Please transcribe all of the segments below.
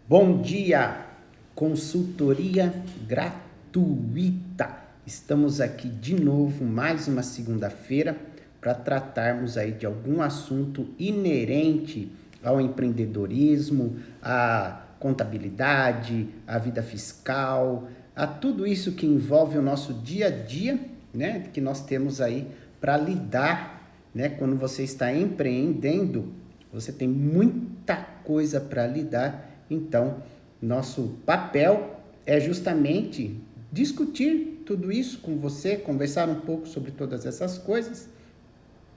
Bom dia, consultoria gratuita. Estamos aqui de novo, mais uma segunda-feira, para tratarmos aí de algum assunto inerente ao empreendedorismo, à contabilidade, à vida fiscal, a tudo isso que envolve o nosso dia a dia, né? Que nós temos aí para lidar, né? Quando você está empreendendo, você tem muita coisa para lidar. Então, nosso papel é justamente discutir tudo isso com você, conversar um pouco sobre todas essas coisas.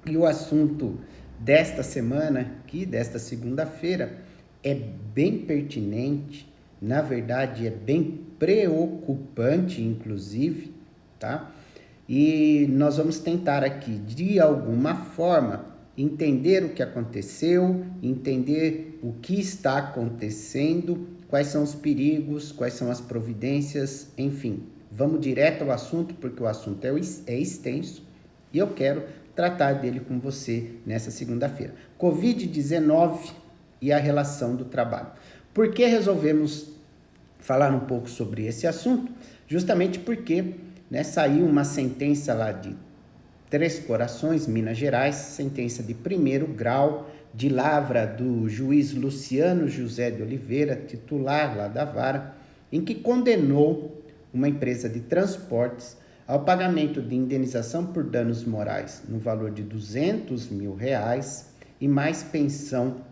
E o assunto desta semana, aqui, desta segunda-feira, é bem pertinente, na verdade é bem preocupante, inclusive, tá? E nós vamos tentar aqui, de alguma forma, entender o que aconteceu, entender o que está acontecendo, quais são os perigos, quais são as providências, enfim. Vamos direto ao assunto, porque o assunto é extenso e eu quero tratar dele com você nessa segunda-feira. Covid-19 e a relação do trabalho. Por que resolvemos falar um pouco sobre esse assunto? Justamente porque, né, saiu uma sentença lá de Três Corações, Minas Gerais, sentença de primeiro grau, de lavra do juiz Luciano José de Oliveira, titular lá da vara, em que condenou uma empresa de transportes ao pagamento de indenização por danos morais no valor de R$200 mil e mais pensão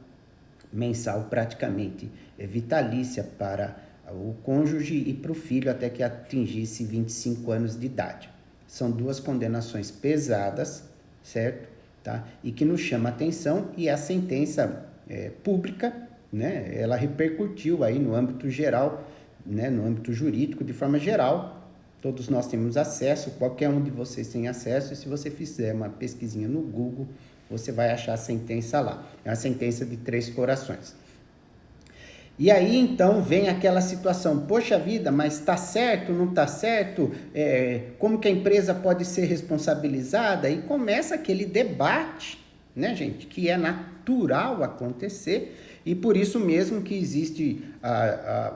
mensal praticamente vitalícia para o cônjuge e para o filho até que atingisse 25 anos de idade. São duas condenações pesadas, certo? Tá? E que nos chama a atenção, e a sentença pública, né? Ela repercutiu aí no âmbito geral, né? No âmbito jurídico de forma geral. Todos nós temos acesso, qualquer um de vocês tem acesso, e se você fizer uma pesquisinha no Google, você vai achar a sentença lá. É a sentença de Três Corações. E aí, então, vem aquela situação, poxa vida, mas está certo, não está certo? Como que a empresa pode ser responsabilizada? E começa aquele debate, né, gente, que é natural acontecer, e por isso mesmo que existe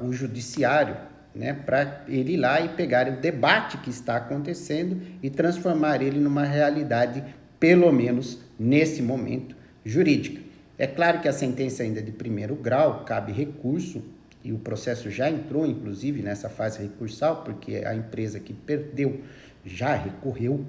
o judiciário, né, para ele ir lá e pegar o debate que está acontecendo e transformar ele numa realidade, pelo menos nesse momento, jurídica. É claro que a sentença ainda é de primeiro grau, cabe recurso, e o processo já entrou, inclusive, nessa fase recursal, porque a empresa que perdeu já recorreu,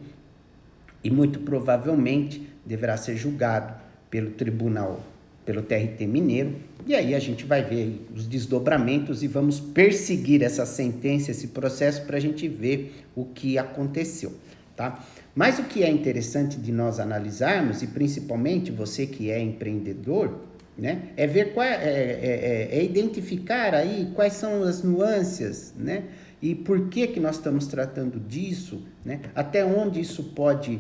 e muito provavelmente deverá ser julgado pelo tribunal, pelo TRT Mineiro, e aí a gente vai ver os desdobramentos e vamos perseguir essa sentença, esse processo, para a gente ver o que aconteceu, tá? Mas o que é interessante de nós analisarmos, e principalmente você que é empreendedor, né, é ver identificar aí quais são as nuances, né, e por que nós estamos tratando disso, né, até onde isso pode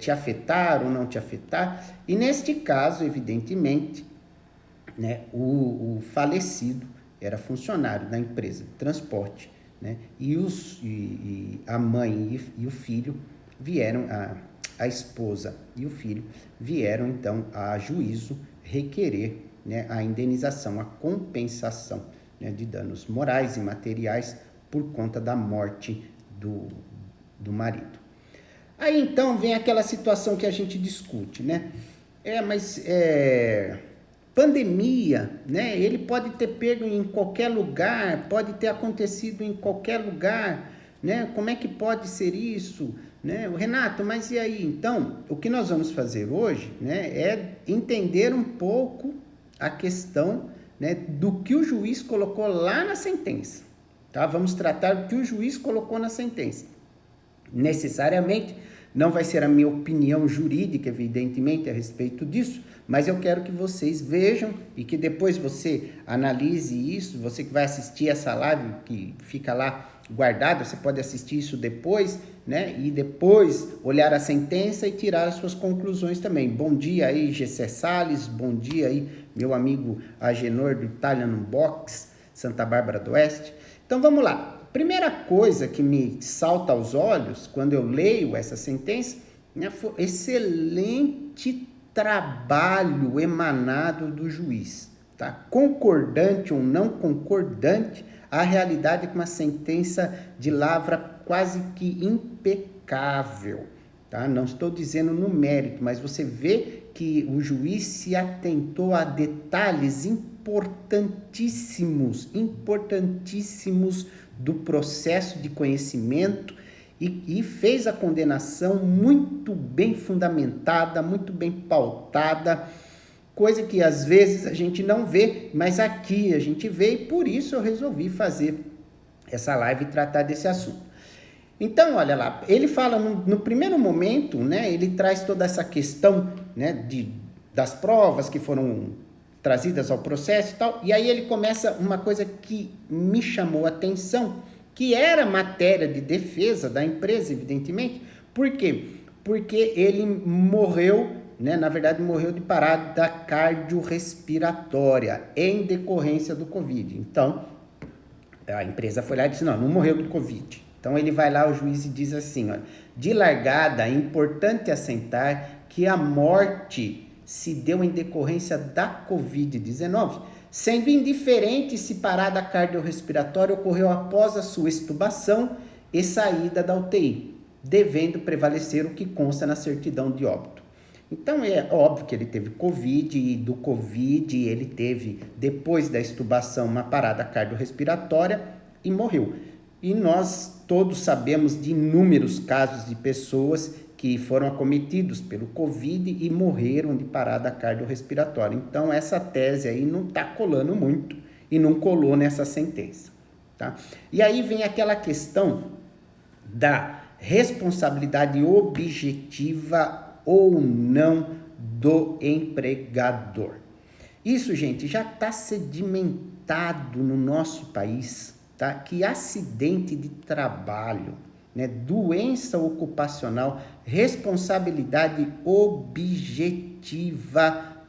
te afetar ou não te afetar. E neste caso, evidentemente, né, o falecido era funcionário da empresa de transporte, né, e a mãe e o filho vieram, a esposa e o filho vieram então a juízo requerer, né, a indenização, a compensação, né, de danos morais e materiais por conta da morte do marido. Aí então vem aquela situação que a gente discute, né? Pandemia, né? Ele pode ter pego em qualquer lugar, pode ter acontecido em qualquer lugar, né? Como é que pode ser isso, né? Renato, mas e aí? Então, o que nós vamos fazer hoje, né, é entender um pouco a questão, né, do que o juiz colocou lá na sentença, tá? Vamos tratar do que o juiz colocou na sentença. Necessariamente não vai ser a minha opinião jurídica, evidentemente, a respeito disso, mas eu quero que vocês vejam e que depois você analise isso. Você que vai assistir essa live, que fica lá guardada, você pode assistir isso depois, né? E depois olhar a sentença e tirar as suas conclusões também. Bom dia aí, Gessé Salles, bom dia aí, meu amigo Agenor do Italian Box, Santa Bárbara do Oeste. Então vamos lá. Primeira coisa que me salta aos olhos quando eu leio essa sentença, né, foi excelente trabalho emanado do juiz, tá? tá? Concordante ou não concordante, a realidade é que uma sentença de lavra quase que impecável, tá? Não estou dizendo no mérito, mas você vê que o juiz se atentou a detalhes importantíssimos do processo de conhecimento e fez a condenação muito bem fundamentada, muito bem pautada, coisa que às vezes a gente não vê, mas aqui a gente vê e por isso eu resolvi fazer essa live e tratar desse assunto. Então, olha lá, ele fala no primeiro momento, né, ele traz toda essa questão, né, das provas que foram trazidas ao processo e tal, e aí ele começa uma coisa que me chamou a atenção, que era matéria de defesa da empresa, evidentemente. Por quê? Porque ele morreu, né, na verdade morreu de parada cardiorrespiratória em decorrência do Covid. Então, a empresa foi lá e disse, não morreu do Covid. Então ele vai lá, o juiz, e diz assim, olha, de largada é importante assentar que a morte se deu em decorrência da Covid-19, sendo indiferente se parada cardiorrespiratória ocorreu após a sua extubação e saída da UTI, devendo prevalecer o que consta na certidão de óbito. Então é óbvio que ele teve Covid e do Covid ele teve, depois da extubação, uma parada cardiorrespiratória e morreu. E nós todos sabemos de inúmeros casos de pessoas que foram acometidos pelo Covid e morreram de parada cardiorrespiratória. Então, essa tese aí não está colando muito e não colou nessa sentença, tá? E aí vem aquela questão da responsabilidade objetiva ou não do empregador. Isso, gente, já está sedimentado no nosso país, tá? Que acidente de trabalho, né? Doença ocupacional, responsabilidade objetiva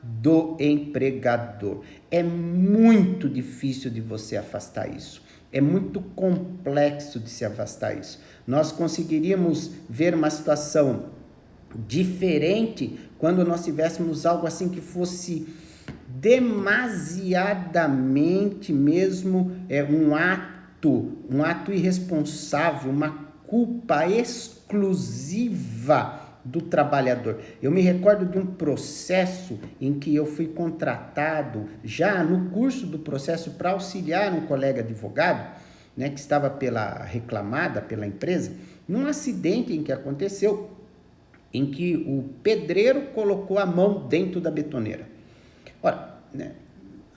do empregador. É muito difícil de você afastar isso. É muito complexo de se afastar isso. Nós conseguiríamos ver uma situação diferente quando nós tivéssemos algo assim que fosse demasiadamente mesmo um ato irresponsável, uma culpa exclusiva do trabalhador. Eu me recordo de um processo em que eu fui contratado já no curso do processo para auxiliar um colega advogado, né, que estava reclamada pela empresa, num acidente em que aconteceu, em que o pedreiro colocou a mão dentro da betoneira. Ora, né,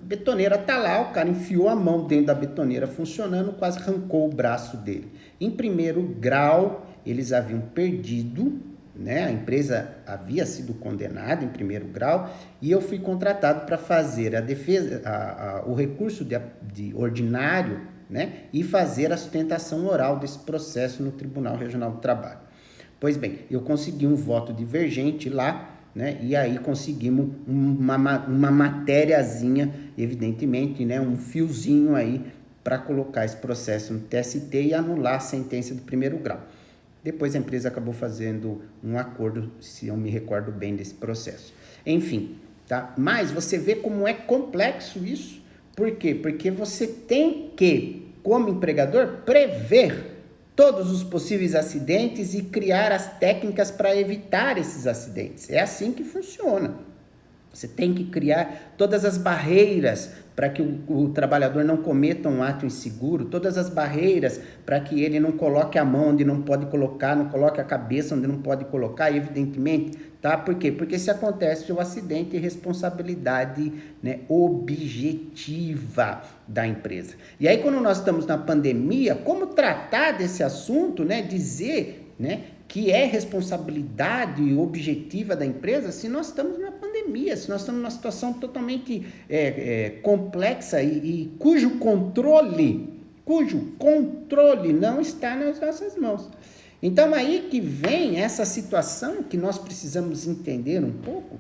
a betoneira está lá, o cara enfiou a mão dentro da betoneira funcionando, quase arrancou o braço dele. Em primeiro grau, eles haviam perdido, né, a empresa havia sido condenada em primeiro grau, e eu fui contratado para fazer a defesa, o recurso de ordinário, né, e fazer a sustentação oral desse processo no Tribunal Regional do Trabalho. Pois bem, eu consegui um voto divergente lá, né, e aí conseguimos uma matériazinha, evidentemente, né, um fiozinho aí para colocar esse processo no TST e anular a sentença de primeiro grau. Depois a empresa acabou fazendo um acordo, se eu me recordo bem desse processo. Enfim, tá? Mas você vê como é complexo isso. Por quê? Porque você tem que, como empregador, prever todos os possíveis acidentes e criar as técnicas para evitar esses acidentes. É assim que funciona. Você tem que criar todas as barreiras para que o trabalhador não cometa um ato inseguro, todas as barreiras para que ele não coloque a mão onde não pode colocar, não coloque a cabeça onde não pode colocar, evidentemente, tá? Por quê? Porque se acontece o acidente, é responsabilidade, né, objetiva da empresa. E aí, quando nós estamos na pandemia, como tratar desse assunto, né? Dizer, né, que é responsabilidade objetiva da empresa se nós estamos na pandemia, se nós estamos numa situação totalmente complexa e cujo controle não está nas nossas mãos. Então, aí que vem essa situação que nós precisamos entender um pouco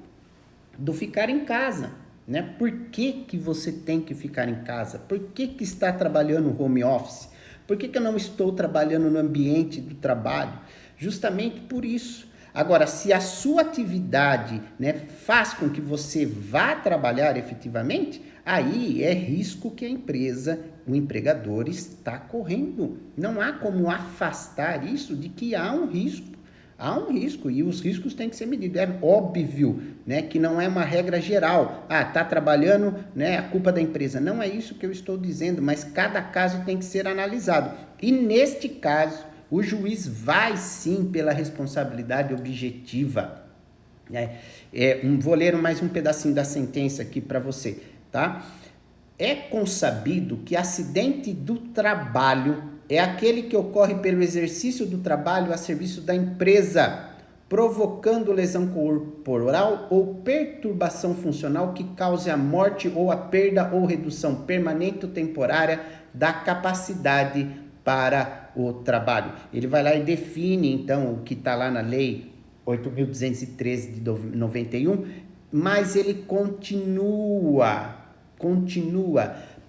do ficar em casa, né? Por que que você tem que ficar em casa? Por que que está trabalhando home office? Por que que eu não estou trabalhando no ambiente do trabalho? Justamente por isso. Agora, se a sua atividade, né, faz com que você vá trabalhar efetivamente, aí é risco que a empresa, o empregador está correndo. Não há como afastar isso de que há um risco. Há um risco e os riscos têm que ser medidos. É óbvio, né, que não é uma regra geral. Tá trabalhando, né, a culpa da empresa. Não é isso que eu estou dizendo, mas cada caso tem que ser analisado. E neste caso, o juiz vai sim pela responsabilidade objetiva. Vou ler mais um pedacinho da sentença aqui para você, tá? É consabido que acidente do trabalho é aquele que ocorre pelo exercício do trabalho a serviço da empresa, provocando lesão corporal ou perturbação funcional que cause a morte ou a perda ou redução permanente ou temporária da capacidade para o trabalho. Ele vai lá e define, então, o que está lá na lei 8.213 de 91, mas ele continua.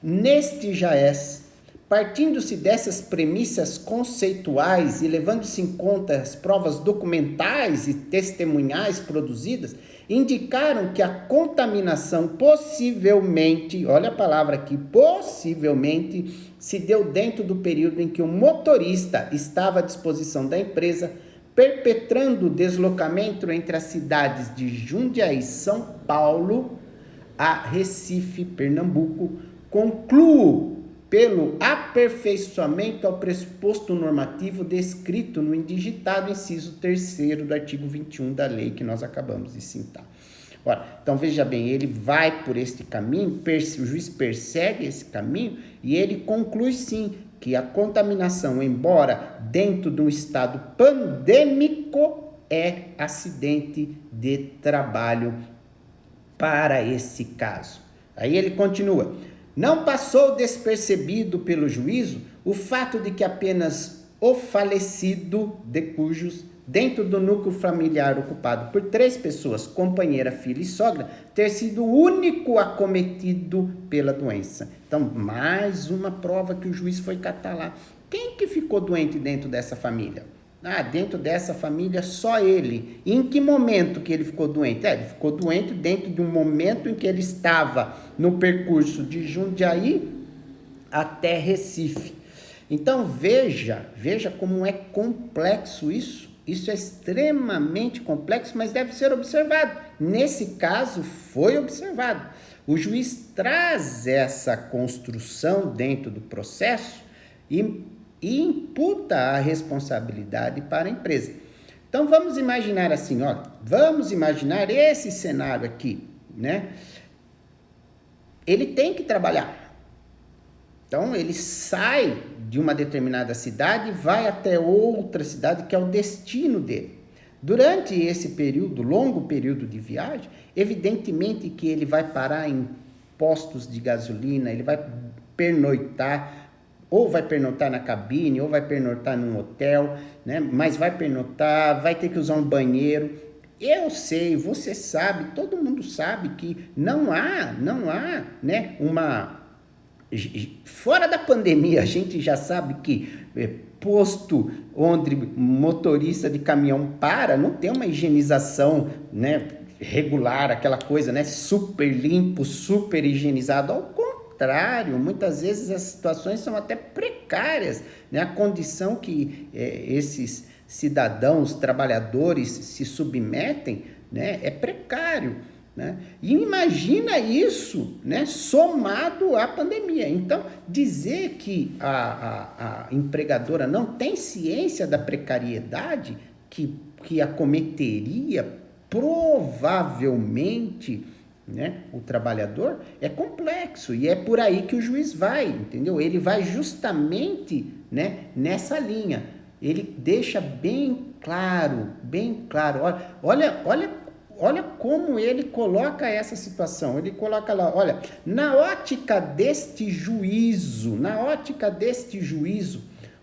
Neste jaez, partindo-se dessas premissas conceituais e levando-se em conta as provas documentais e testemunhais produzidas, indicaram que a contaminação possivelmente, olha a palavra aqui, possivelmente, se deu dentro do período em que o motorista estava à disposição da empresa, perpetrando o deslocamento entre as cidades de Jundiaí, São Paulo, a Recife, Pernambuco. Concluo pelo aperfeiçoamento ao pressuposto normativo descrito no indigitado inciso 3º do artigo 21 da lei que nós acabamos de citar. Ora, então veja bem, ele vai por este caminho, o juiz persegue esse caminho e ele conclui sim que a contaminação, embora dentro de um estado pandêmico, é acidente de trabalho para esse caso. Aí ele continua: não passou despercebido pelo juízo o fato de que apenas o falecido de cujos, dentro do núcleo familiar ocupado por 3 pessoas, companheira, filha e sogra, ter sido o único acometido pela doença. Então, mais uma prova que o juiz foi catar lá. Quem que ficou doente dentro dessa família? Dentro dessa família, só ele. E em que momento que ele ficou doente? Ele ficou doente dentro de um momento em que ele estava no percurso de Jundiaí até Recife. Então, veja como é complexo isso. Isso é extremamente complexo, mas deve ser observado. Nesse caso, foi observado. O juiz traz essa construção dentro do processo e imputa a responsabilidade para a empresa. Então, vamos imaginar assim, vamos imaginar esse cenário aqui, né? Ele tem que trabalhar. Então, ele sai de uma determinada cidade e vai até outra cidade, que é o destino dele. Durante esse período, longo período de viagem, evidentemente que ele vai parar em postos de gasolina, ele vai pernoitar, ou vai pernoitar na cabine, ou vai pernoitar num hotel, né? Mas vai pernoitar, vai ter que usar um banheiro. Eu sei, você sabe, todo mundo sabe que não há, né, fora da pandemia, a gente já sabe que posto onde motorista de caminhão para, não tem uma higienização, né, regular, aquela coisa, né, super limpo, super higienizado. Ao contrário, muitas vezes as situações são até precárias, né? A condição que esses cidadãos, trabalhadores se submetem, né, é precário, né? E imagina isso, né, somado à pandemia. Então, dizer que a empregadora não tem ciência da precariedade que acometeria provavelmente, né, o trabalhador, é complexo, e é por aí que o juiz vai, entendeu? Ele vai justamente, né, nessa linha. Ele deixa bem claro, olha como ele coloca essa situação. Ele coloca lá, olha, na ótica deste juízo,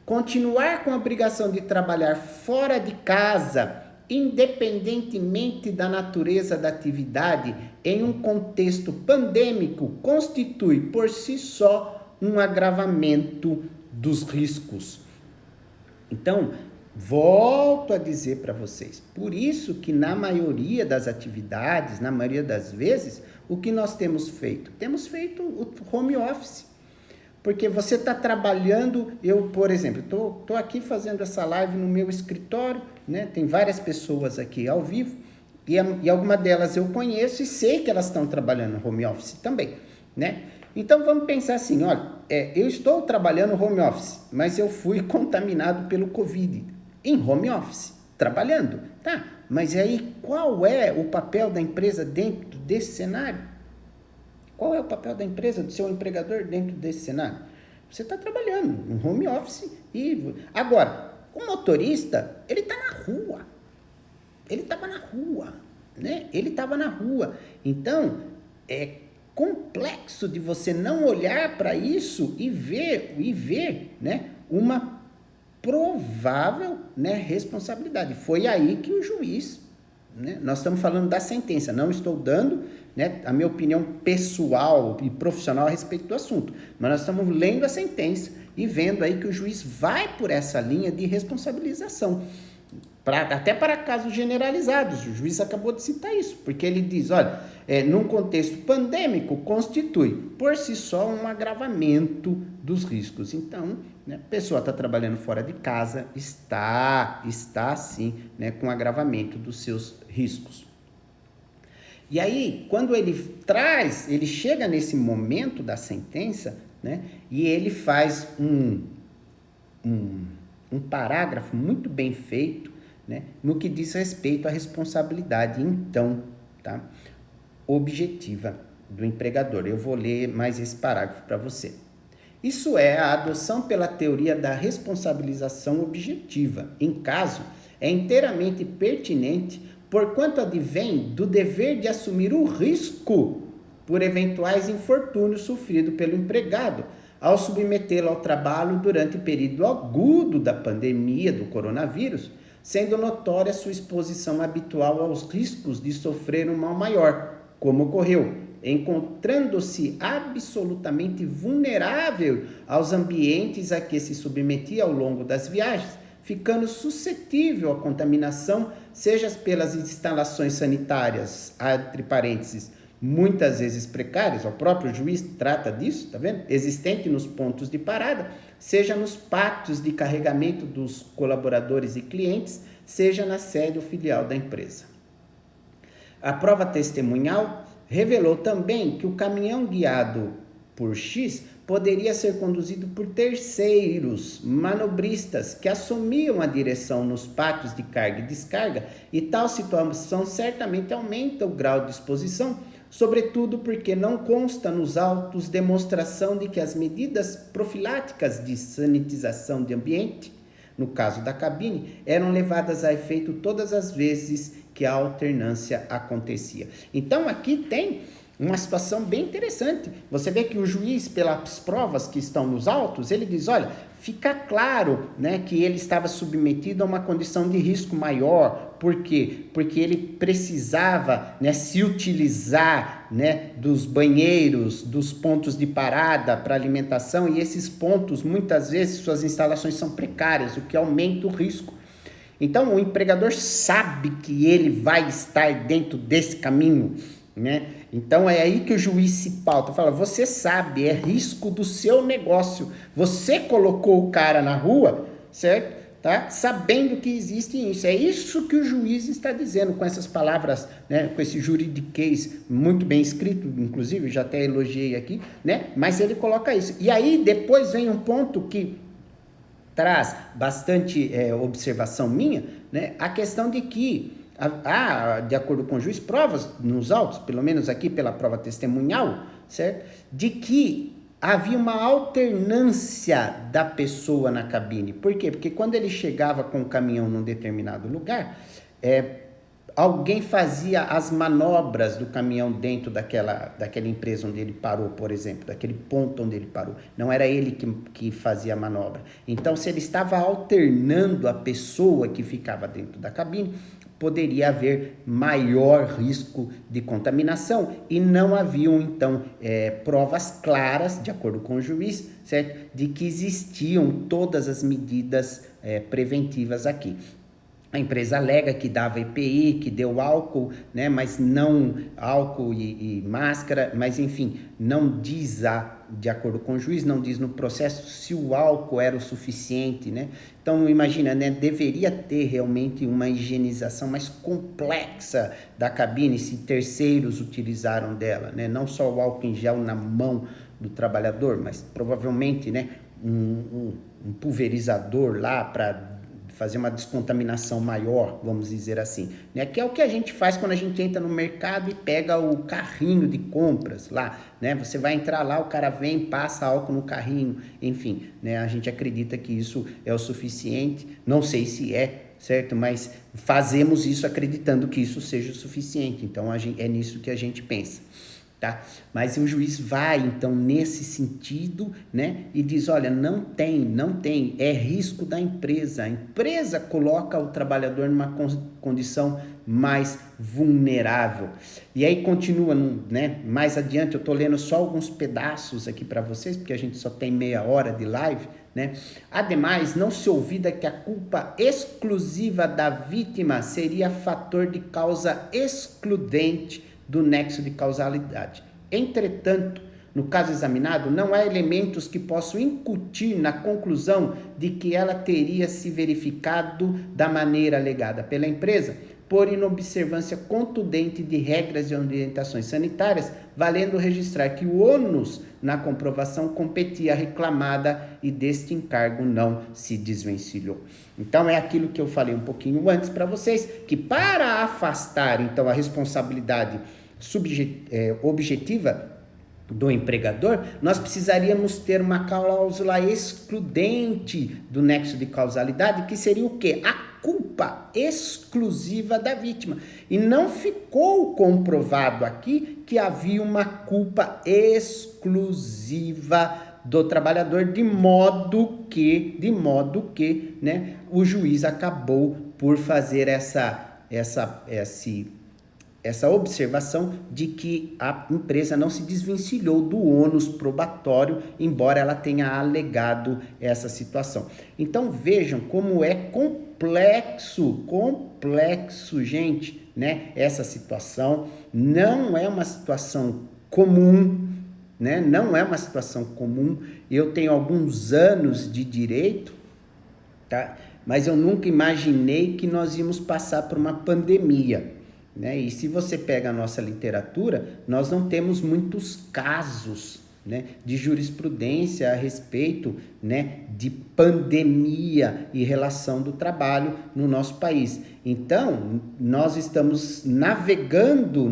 continuar com a obrigação de trabalhar fora de casa, independentemente da natureza da atividade, em um contexto pandêmico, constitui por si só um agravamento dos riscos. Então, Volto a dizer para vocês, por isso que na maioria das atividades, na maioria das vezes, o que nós temos feito? Temos feito o home office. Porque você está trabalhando, eu, por exemplo, estou aqui fazendo essa live no meu escritório, né? Tem várias pessoas aqui ao vivo, e alguma delas eu conheço e sei que elas estão trabalhando no home office também, né? Então vamos pensar assim, olha, eu estou trabalhando home office, mas eu fui contaminado pelo Covid em home office, trabalhando, tá? Mas aí qual é o papel da empresa dentro desse cenário? Qual é o papel da empresa, do seu empregador dentro desse cenário? Você está trabalhando no home office e... Agora, o motorista, ele está na rua. Ele estava na rua, né? Ele estava na rua. Então, é complexo de você não olhar para isso e ver, né, uma provável, né, responsabilidade. Foi aí que o juiz, né, nós estamos falando da sentença, não estou dando, né, a minha opinião pessoal e profissional a respeito do assunto, mas nós estamos lendo a sentença e vendo aí que o juiz vai por essa linha de responsabilização. Até para casos generalizados, o juiz acabou de citar isso, porque ele diz, olha, num contexto pandêmico, constitui por si só um agravamento dos riscos. Então, né, a pessoa está trabalhando fora de casa, está sim, né, com agravamento dos seus riscos. E aí, quando ele chega nesse momento da sentença, né, e ele faz um parágrafo muito bem feito, né, no que diz respeito à responsabilidade, então, tá, objetiva do empregador. Eu vou ler mais esse parágrafo para você. Isso é a adoção pela teoria da responsabilização objetiva. Em caso, é inteiramente pertinente, porquanto advém do dever de assumir o risco por eventuais infortúnios sofridos pelo empregado, ao submetê-lo ao trabalho durante o período agudo da pandemia do coronavírus, sendo notória sua exposição habitual aos riscos de sofrer um mal maior, como ocorreu, encontrando-se absolutamente vulnerável aos ambientes a que se submetia ao longo das viagens, ficando suscetível à contaminação, seja pelas instalações sanitárias, entre parênteses, muitas vezes precárias, o próprio juiz trata disso, tá vendo? Existente nos pontos de parada, seja nos pátios de carregamento dos colaboradores e clientes, seja na sede ou filial da empresa. A prova testemunhal revelou também que o caminhão guiado por X poderia ser conduzido por terceiros, manobristas, que assumiam a direção nos pátios de carga e descarga, e tal situação certamente aumenta o grau de exposição, sobretudo porque não consta nos autos demonstração de que as medidas profiláticas de sanitização de ambiente, no caso da cabine, eram levadas a efeito todas as vezes que a alternância acontecia. Então aqui tem uma situação bem interessante. Você vê que o juiz, pelas provas que estão nos autos, ele diz, olha, fica claro, né, que ele estava submetido a uma condição de risco maior. Por quê? Porque ele precisava, né, se utilizar, né, dos banheiros, dos pontos de parada para alimentação, e esses pontos, muitas vezes, suas instalações são precárias, o que aumenta o risco. Então, o empregador sabe que ele vai estar dentro desse caminho, né? Então, é aí que o juiz se pauta, fala, você sabe, é risco do seu negócio, você colocou o cara na rua, certo? Tá? Sabendo que existe isso, é isso que o juiz está dizendo com essas palavras, né? Com esse juridiquês muito bem escrito, inclusive, já até elogiei aqui, né? Mas ele coloca isso. E aí, depois vem um ponto que traz bastante observação minha, né? A questão de que de acordo com o juiz, provas nos autos, pelo menos aqui pela prova testemunhal, certo? De que havia uma alternância da pessoa na cabine. Por quê? Porque quando ele chegava com o caminhão num determinado lugar, alguém fazia as manobras do caminhão dentro daquela empresa onde ele parou, por exemplo, daquele ponto onde ele parou. Não era ele que fazia a manobra. Então, se ele estava alternando a pessoa que ficava dentro da cabine, poderia haver maior risco de contaminação e não haviam, então, provas claras, de acordo com o juiz, certo? De que existiam todas as medidas preventivas aqui. A empresa alega que dava EPI, que deu álcool, né, mas não álcool e máscara, mas enfim, não diz, de acordo com o juiz, não diz no processo se o álcool era o suficiente, né? Então, imagina, né, deveria ter realmente uma higienização mais complexa da cabine, se terceiros utilizaram dela, né? Não só o álcool em gel na mão do trabalhador, mas provavelmente, né, um pulverizador lá para fazer uma descontaminação maior, vamos dizer assim, né? Que é o que a gente faz quando a gente entra no mercado e pega o carrinho de compras lá, né? Você vai entrar lá, o cara vem, passa álcool no carrinho, enfim, né? A gente acredita que isso é o suficiente, não sei se é, certo? Mas fazemos isso acreditando que isso seja o suficiente, então é nisso que a gente pensa. Tá? Mas o juiz vai, então, nesse sentido, né? E diz, olha, não tem, é risco da empresa. A empresa coloca o trabalhador numa condição mais vulnerável. E aí continua, né? Mais adiante, eu estou lendo só alguns pedaços aqui para vocês, porque a gente só tem meia hora de live, né? Ademais, não se olvida que a culpa exclusiva da vítima seria fator de causa excludente do nexo de causalidade. Entretanto, no caso examinado, não há elementos que possam incutir na conclusão de que ela teria se verificado da maneira alegada pela empresa, por inobservância contundente de regras e orientações sanitárias, valendo registrar que o ônus na comprovação competia à reclamada e deste encargo não se desvencilhou. Então, é aquilo que eu falei um pouquinho antes para vocês, que para afastar, então, a responsabilidade objetiva do empregador, nós precisaríamos ter uma cláusula excludente do nexo de causalidade, que seria o quê? A culpa exclusiva da vítima. E não ficou comprovado aqui que havia uma culpa exclusiva do trabalhador, de modo que, né, o juiz acabou por fazer essa observação de que a empresa não se desvencilhou do ônus probatório, embora ela tenha alegado essa situação. Então, vejam como é complexo, gente, né? Essa situação não é uma situação comum, né? Não é uma situação comum. Eu tenho alguns anos de direito, tá? Mas eu nunca imaginei que nós íamos passar por uma pandemia, né? E se você pega a nossa literatura, nós não temos muitos casos, né, de jurisprudência a respeito, né, de pandemia e relação do trabalho no nosso país. Então, nós estamos navegando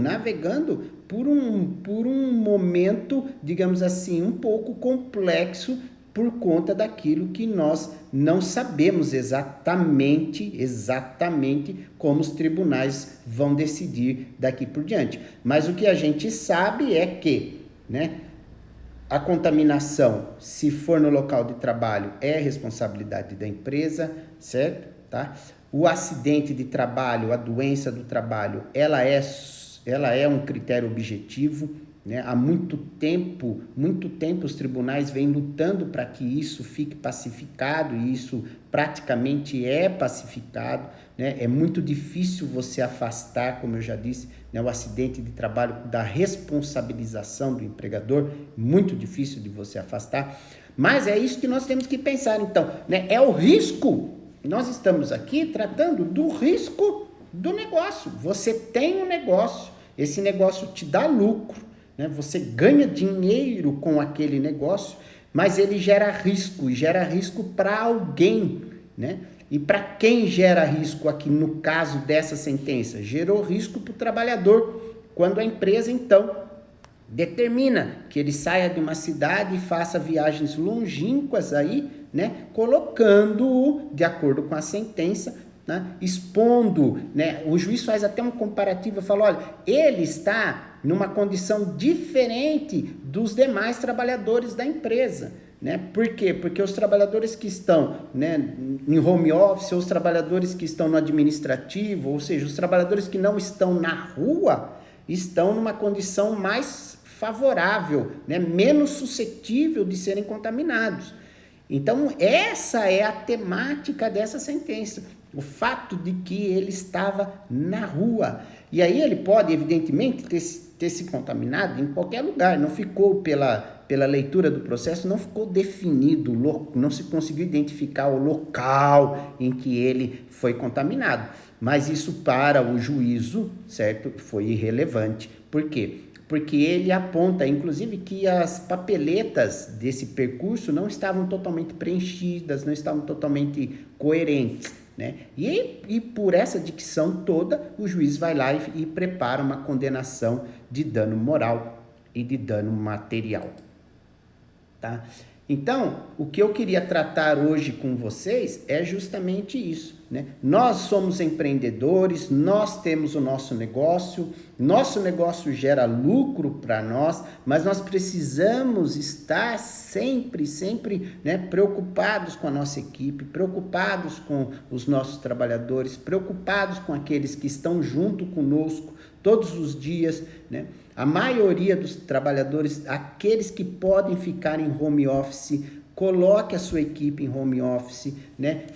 por um momento, digamos assim, um pouco complexo, por conta daquilo que nós não sabemos exatamente como os tribunais vão decidir daqui por diante. Mas o que a gente sabe é que, né, a contaminação, se for no local de trabalho, é responsabilidade da empresa, certo? Tá? O acidente de trabalho, a doença do trabalho, ela é um critério objetivo, né? Há muito tempo os tribunais vêm lutando para que isso fique pacificado, e isso praticamente é pacificado, né? É muito difícil você afastar, como eu já disse, né, o acidente de trabalho da responsabilização do empregador, muito difícil de você afastar, mas é isso que nós temos que pensar, então, né? É o risco, nós estamos aqui tratando do risco do negócio. Você tem um negócio, esse negócio te dá lucro, né? Você ganha dinheiro com aquele negócio, mas ele gera risco, e gera risco para alguém, né? E para quem gera risco aqui no caso dessa sentença? Gerou risco para o trabalhador, quando a empresa, então, determina que ele saia de uma cidade e faça viagens longínquas aí, né? Colocando-o, de acordo com a sentença, né? Expondo, né? O juiz faz até um comparativo, fala, olha, ele está numa condição diferente dos demais trabalhadores da empresa, né? Por quê? Porque os trabalhadores que estão, né, em home office, ou os trabalhadores que estão no administrativo, ou seja, os trabalhadores que não estão na rua, estão numa condição mais favorável, né, menos suscetível de serem contaminados. Então, essa é a temática dessa sentença, o fato de que ele estava na rua. E aí ele pode, evidentemente, ter se contaminado em qualquer lugar, não ficou pela leitura do processo, não ficou definido, não se conseguiu identificar o local em que ele foi contaminado. Mas isso para o juízo, certo, foi irrelevante. Por quê? Porque ele aponta, inclusive, que as papeletas desse percurso não estavam totalmente preenchidas, não estavam totalmente coerentes, né? E por essa dicção toda, o juiz vai lá e prepara uma condenação de dano moral e de dano material, tá? Então, o que eu queria tratar hoje com vocês é justamente isso, né? Nós somos empreendedores, nós temos o nosso negócio gera lucro para nós, mas nós precisamos estar sempre, né, preocupados com a nossa equipe, preocupados com os nossos trabalhadores, preocupados com aqueles que estão junto conosco todos os dias, né? A maioria dos trabalhadores, aqueles que podem ficar em home office, coloque a sua equipe em home office, né?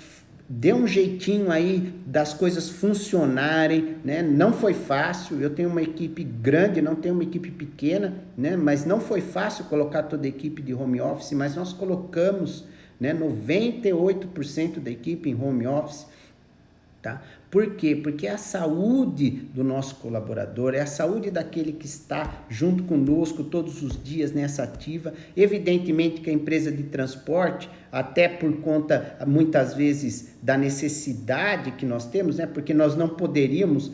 Dê um jeitinho aí das coisas funcionarem, né? Não foi fácil, eu tenho uma equipe grande, não tenho uma equipe pequena, né? Mas não foi fácil colocar toda a equipe de home office, mas nós colocamos, né, 98% da equipe em home office. Tá? Por quê? Porque é a saúde do nosso colaborador, é a saúde daquele que está junto conosco todos os dias nessa ativa. Evidentemente que a empresa de transporte, até por conta, muitas vezes, da necessidade que nós temos, né? Porque nós não poderíamos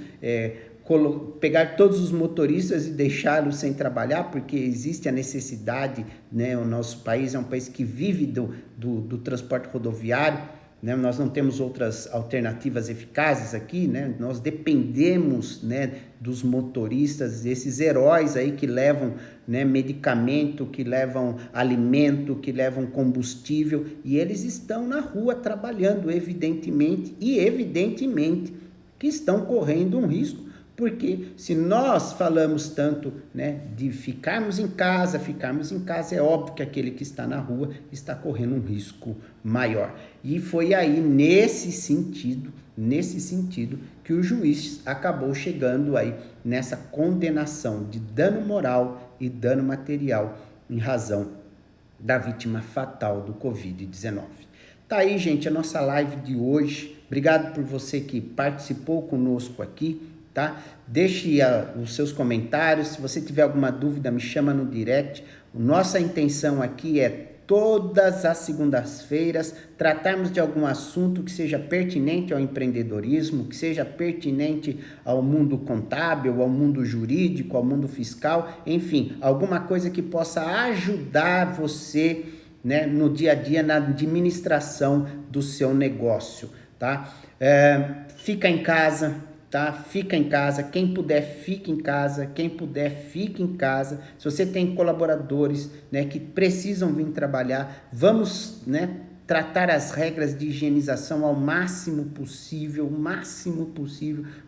pegar todos os motoristas e deixá-los sem trabalhar, porque existe a necessidade, né? O nosso país é um país que vive do transporte rodoviário, né? Nós não temos outras alternativas eficazes aqui, né? Nós dependemos, né, dos motoristas, esses heróis aí que levam, né, medicamento, que levam alimento, que levam combustível, e eles estão na rua trabalhando, evidentemente que estão correndo um risco. Porque se nós falamos tanto, né, de ficarmos em casa, é óbvio que aquele que está na rua está correndo um risco maior. E foi aí nesse sentido que o juiz acabou chegando aí nessa condenação de dano moral e dano material em razão da vítima fatal do Covid-19. Tá aí, gente, a nossa live de hoje. Obrigado por você que participou conosco aqui. Tá? Deixe os seus comentários, se você tiver alguma dúvida me chama no direct. Nossa intenção aqui é todas as segundas-feiras tratarmos de algum assunto que seja pertinente ao empreendedorismo, que seja pertinente ao mundo contábil, ao mundo jurídico, ao mundo fiscal, enfim, alguma coisa que possa ajudar você, né, no dia a dia, na administração do seu negócio, tá? Fica em casa. Tá? Fica em casa, quem puder fique em casa, Se você tem colaboradores, né, que precisam vir trabalhar, vamos, né, tratar as regras de higienização ao máximo possível,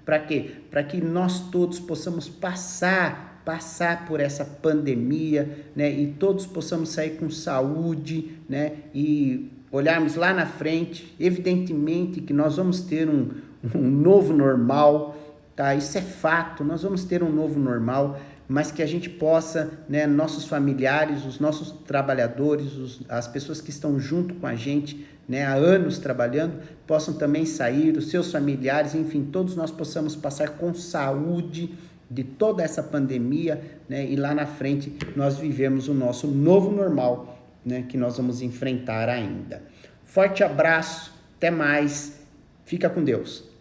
para quê? Para que nós todos possamos passar por essa pandemia, né, e todos possamos sair com saúde, né, e olharmos lá na frente. Evidentemente que nós vamos ter um novo normal, tá? Isso é fato, nós vamos ter um novo normal, mas que a gente possa, né, nossos familiares, os nossos trabalhadores, as pessoas que estão junto com a gente, né, há anos trabalhando, possam também sair, os seus familiares, enfim, todos nós possamos passar com saúde de toda essa pandemia, né, e lá na frente nós vivemos o nosso novo normal, né, que nós vamos enfrentar ainda. Forte abraço, até mais, fica com Deus.